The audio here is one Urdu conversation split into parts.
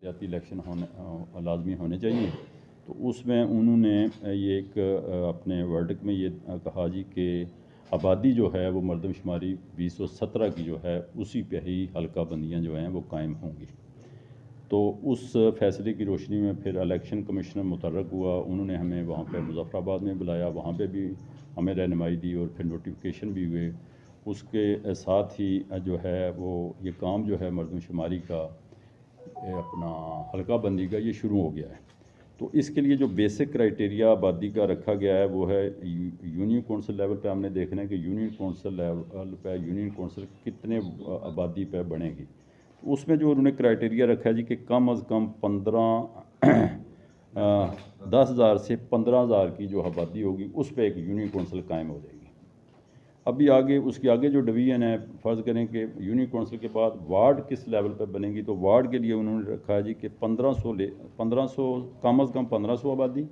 جاتی الیکشن ہونے لازمی ہونے چاہیے. تو اس میں انہوں نے یہ ایک اپنے ورڈک میں یہ کہا جی کہ آبادی جو ہے وہ مردم شماری 2017 کی جو ہے اسی پہ ہی حلقہ بندیاں جو ہیں وہ قائم ہوں گی. تو اس فیصلے کی روشنی میں پھر الیکشن کمشنر متحرک ہوا. انہوں نے ہمیں وہاں پہ مظفر آباد میں بلایا, وہاں پہ بھی ہمیں رہنمائی دی اور پھر نوٹیفیکیشن بھی ہوئے. اس کے ساتھ ہی جو ہے وہ یہ کام جو ہے مردم شماری کا اپنا حلقہ بندی کا یہ شروع ہو گیا ہے. تو اس کے لیے جو بیسک کرائٹیریا آبادی کا رکھا گیا ہے وہ ہے یونین کونسل لیول پہ ہم نے دیکھنا ہے کہ یونین کونسل لیول پہ یونین کونسل کتنے آبادی پہ بنے گی. اس میں جو انہوں نے کرائٹیریا رکھا ہے جی کہ کم از کم 10,000 سے 15,000 کی جو آبادی ہوگی اس پہ ایک یونین کونسل قائم ہو جائے گی. ابھی آگے اس کے آگے جو ڈویژن ہے, فرض کریں کہ یونین کونسل کے بعد وارڈ کس لیول پہ بنے گی, تو وارڈ کے لیے انہوں نے رکھا ہے جی کہ 1500 کم از کم 1500 آبادی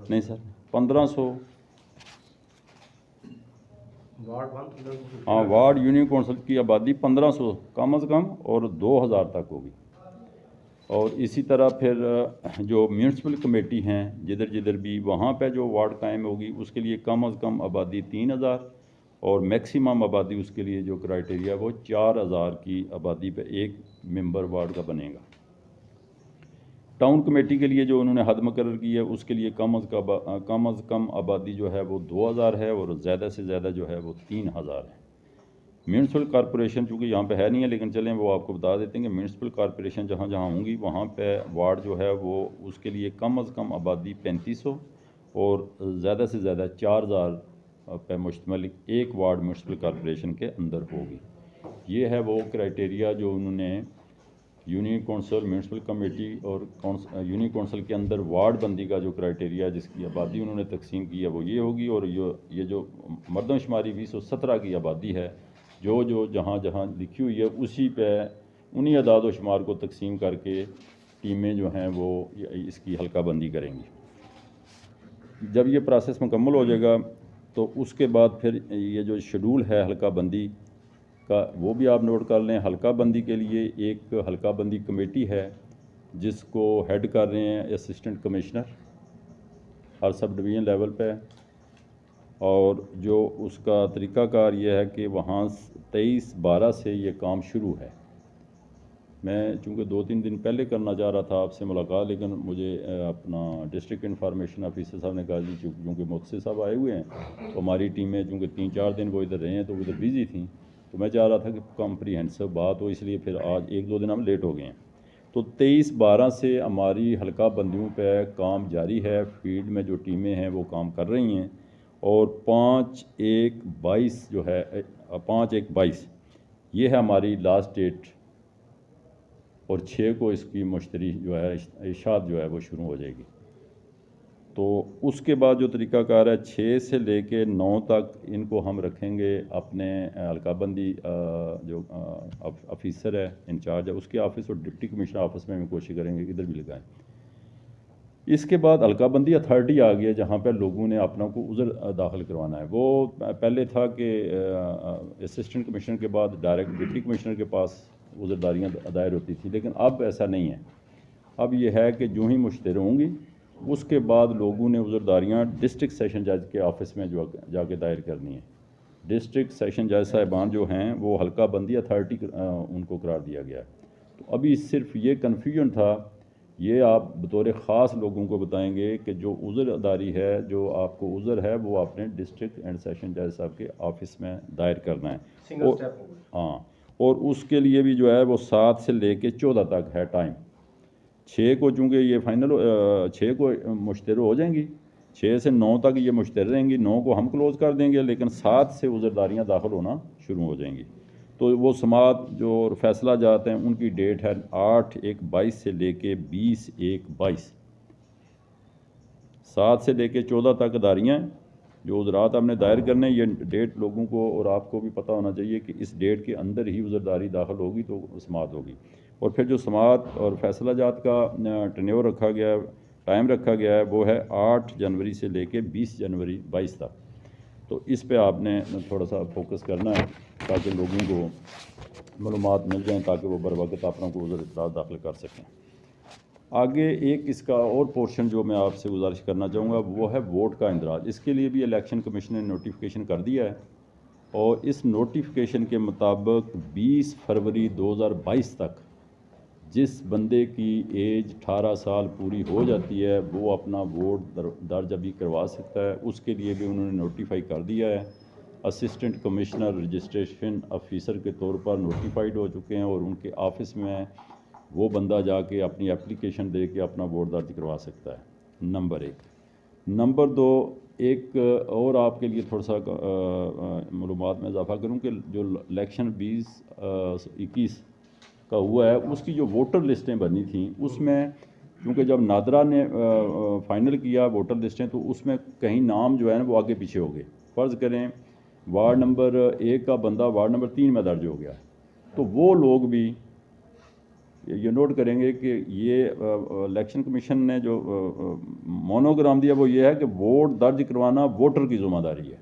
نہیں سر 1500 ہاں وارڈ یونین کونسل کی آبادی 1500 کم از کم اور 2000 تک ہوگی. اور اسی طرح پھر جو میونسپل کمیٹی ہیں جدھر جدھر بھی وہاں پہ جو وارڈ قائم ہوگی اس کے لیے کم از کم آبادی 3000 اور میکسیمم آبادی اس کے لیے جو کرائٹیریا وہ 4000 کی آبادی پہ ایک ممبر وارڈ کا بنے گا. ٹاؤن کمیٹی کے لیے جو انہوں نے حد مقرر کی ہے اس کے لیے کم از کم آبادی جو ہے وہ 2000 ہے اور زیادہ سے زیادہ جو ہے وہ 3000 ہے. میونسپل کارپوریشن چونکہ یہاں پہ ہے نہیں ہے لیکن چلیں وہ آپ کو بتا دیتے ہیں کہ میونسپل کارپوریشن جہاں جہاں ہوں گی وہاں پہ وارڈ جو ہے وہ اس کے لیے کم از کم آبادی 3500 اور زیادہ سے زیادہ 4000 پہ مشتمل ایک وارڈ میونسپل کارپوریشن کے اندر ہوگی. یہ ہے وہ کرائٹیریا جو انہوں نے یونین کونسل میونسپل کمیٹی اور یونین کونسل کے اندر وارڈ بندی کا جو کرائٹیریا جس کی آبادی انہوں نے تقسیم کی ہے وہ یہ ہوگی. اور یہ جو مردم شماری 2017 کی آبادی ہے جو جہاں جہاں لکھی ہوئی ہے اسی پہ انہی اعداد و شمار کو تقسیم کر کے ٹیمیں جو ہیں وہ اس کی حلقہ بندی کریں گی. جب یہ پروسیس مکمل ہو جائے گا تو اس کے بعد پھر یہ جو شیڈول ہے حلقہ بندی کا وہ بھی آپ نوٹ کر لیں. حلقہ بندی کے لیے ایک حلقہ بندی کمیٹی ہے جس کو ہیڈ کر رہے ہیں اسسٹنٹ کمشنر ہر سب ڈویژن لیول پہ. اور جو اس کا طریقہ کار یہ ہے کہ وہاں 23/12 سے یہ کام شروع ہے. میں چونکہ 2-3 دن پہلے کرنا چاہ رہا تھا آپ سے ملاقات لیکن مجھے اپنا ڈسٹرکٹ انفارمیشن آفیسر صاحب نے کہا جی چونکہ مفتی صاحب آئے ہوئے ہیں تو ہماری ٹیمیں چونکہ 3-4 دن وہ ادھر رہے ہیں تو وہ ادھر بیزی تھیں تو میں چاہ رہا تھا کہ کمپریہنسو بات ہو, اس لیے پھر آج 1-2 دن ہم لیٹ ہو گئے ہیں. تو 23/12 سے ہماری حلقہ بندیوں پہ کام جاری ہے. فیلڈ میں جو ٹیمیں ہیں وہ کام کر رہی ہیں اور 5/1/22 جو ہے 5/1/22 یہ ہے ہماری لاسٹ ڈیٹ اور 6 کو اس کی مشتری جو ہے اشاعت جو ہے وہ شروع ہو جائے گی. تو اس کے بعد جو طریقہ کار ہے 6 سے لے کے 9 تک ان کو ہم رکھیں گے اپنے حلقہ بندی جو آفیسر ہے انچارج ہے اس کے آفس اور ڈپٹی کمشنر آفس میں ہم کوشش کریں گے کہ ادھر بھی لگائیں. اس کے بعد حلقہ بندی اتھارٹی آ گئی ہے جہاں پہ لوگوں نے اپنا کو عذر داخل کروانا ہے. وہ پہلے تھا کہ اسسٹنٹ کمشنر کے بعد ڈائریکٹ ڈپٹی کمشنر کے پاس عذرداریاں دائر ہوتی تھی لیکن اب ایسا نہیں ہے. اب یہ ہے کہ جو ہی مشتر ہوں گی اس کے بعد لوگوں نے عذرداریاں ڈسٹرکٹ سیشن جج کے آفس میں جو جا کے دائر کرنی ہے. ڈسٹرکٹ سیشن جج صاحبان جو ہیں وہ حلقہ بندی اتھارٹی ان کو قرار دیا گیا ہے. تو ابھی صرف یہ کنفیوژن تھا, یہ آپ بطور خاص لوگوں کو بتائیں گے کہ جو عذر داری ہے جو آپ کو عذر ہے وہ آپ نے ڈسٹرکٹ اینڈ سیشن جج صاحب کے آفس میں دائر کرنا ہے. ہاں اور اس کے لیے بھی جو ہے وہ 7 سے لے کے 14 تک ہے ٹائم. 6 کو چونکہ یہ فائنل 6 کو مشتر ہو جائیں گی, 6 سے 9 تک یہ مشتر رہیں گی, 9 کو ہم کلوز کر دیں گے لیکن 7 سے عذرداریاں داخل ہونا شروع ہو جائیں گی. تو وہ سماعت جو فیصلہ جات ہیں ان کی ڈیٹ ہے 8/1/22 سے لے کے 20/1/22. 7 سے لے کے 14 تک اداریاں جو عذرات ہم نے دائر کرنے یہ ڈیٹ لوگوں کو اور آپ کو بھی پتہ ہونا چاہیے کہ اس ڈیٹ کے اندر ہی عذرداری داخل ہوگی تو سماعت ہوگی. اور پھر جو سماعت اور فیصلہ جات کا ٹینیور رکھا گیا ہے ٹائم رکھا گیا ہے وہ ہے 8 جنوری سے لے کے 20 جنوری 22 تک. تو اس پہ آپ نے تھوڑا سا فوکس کرنا ہے تاکہ لوگوں کو معلومات مل جائیں تاکہ وہ بر وقت اپنا کو ادھر اطلاع داخل کر سکیں۔ آگے ایک اس کا اور پورشن جو میں آپ سے گزارش کرنا چاہوں گا وہ ہے ووٹ کا اندراج۔ اس کے لیے بھی الیکشن کمیشن نے نوٹیفیکیشن کر دیا ہے، اور اس نوٹیفیکیشن کے مطابق 20 فروری 2022 تک جس بندے کی ایج 18 سال پوری ہو جاتی ہے وہ اپنا ووٹ درج ابھی کروا سکتا ہے۔ اس کے لیے بھی انہوں نے نوٹیفائی کر دیا ہے۔ اسسٹنٹ کمشنر رجسٹریشن آفیسر کے طور پر نوٹیفائیڈ ہو چکے ہیں، اور ان کے آفس میں وہ بندہ جا کے اپنی اپلیکیشن دے کے اپنا ووٹ درج کروا سکتا ہے، نمبر 1۔ نمبر 2، ایک اور آپ کے لیے تھوڑا سا معلومات میں اضافہ کروں کہ جو الیکشن 2021 کا ہوا ہے اس کی جو ووٹر لسٹیں بنی تھیں اس میں، کیونکہ جب نادرا نے فائنل کیا ووٹر لسٹیں تو اس میں کہیں نام جو ہے نا وہ آگے پیچھے ہو گئے۔ فرض کریں وارڈ نمبر 1 کا بندہ وارڈ نمبر 3 میں درج ہو گیا، تو وہ لوگ بھی یہ نوٹ کریں گے کہ یہ الیکشن کمیشن نے جو مونوگرام دیا وہ یہ ہے کہ ووٹ درج کروانا ووٹر کی ذمہ داری ہے،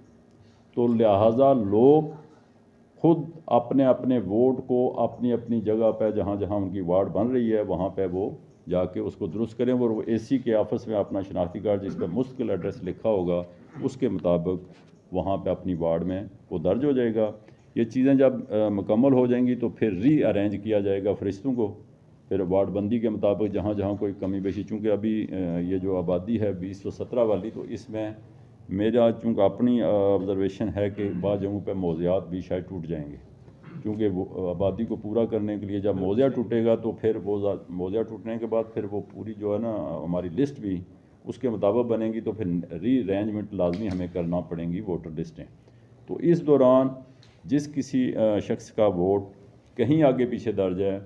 تو لہٰذا لوگ خود اپنے اپنے ووٹ کو اپنی اپنی جگہ پہ جہاں جہاں ان کی وارڈ بن رہی ہے وہاں پہ وہ جا کے اس کو درست کریں، اور وہ اے سی کے آفس میں اپنا شناختی کارڈ جس پہ مستقل ایڈریس لکھا ہوگا اس کے مطابق وہاں پہ اپنی وارڈ میں وہ درج ہو جائے گا۔ یہ چیزیں جب مکمل ہو جائیں گی تو پھر ری ارینج کیا جائے گا فرشتوں کو، پھر وارڈ بندی کے مطابق جہاں جہاں کوئی کمی بیشی، چونکہ ابھی یہ جو آبادی ہے 2017 والی، تو اس میں میرا چونکہ اپنی آبزرویشن ہے کہ بعض جگہوں پہ موضوعات بھی شاید ٹوٹ جائیں گے، کیونکہ وہ آبادی کو پورا کرنے کے لیے جب موضوع ٹوٹے گا تو پھر وہ موضوع ٹوٹنے کے بعد پھر وہ پوری جو ہے نا ہماری لسٹ بھی اس کے مطابق بنے گی، تو پھر ری ارینجمنٹ لازمی ہمیں کرنا پڑیں گی ووٹر لسٹیں۔ تو اس دوران جس کسی شخص کا ووٹ کہیں آگے پیچھے درج ہے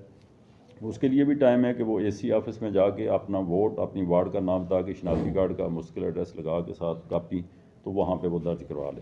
اس کے لیے بھی ٹائم ہے کہ وہ اے سی آفس میں جا کے اپنا ووٹ اپنی وارڈ کا نام بتا کے شناختی کارڈ کا مستقل ایڈریس لگا کے ساتھ کاپی، تو وہاں پہ وہ درج کروا لے۔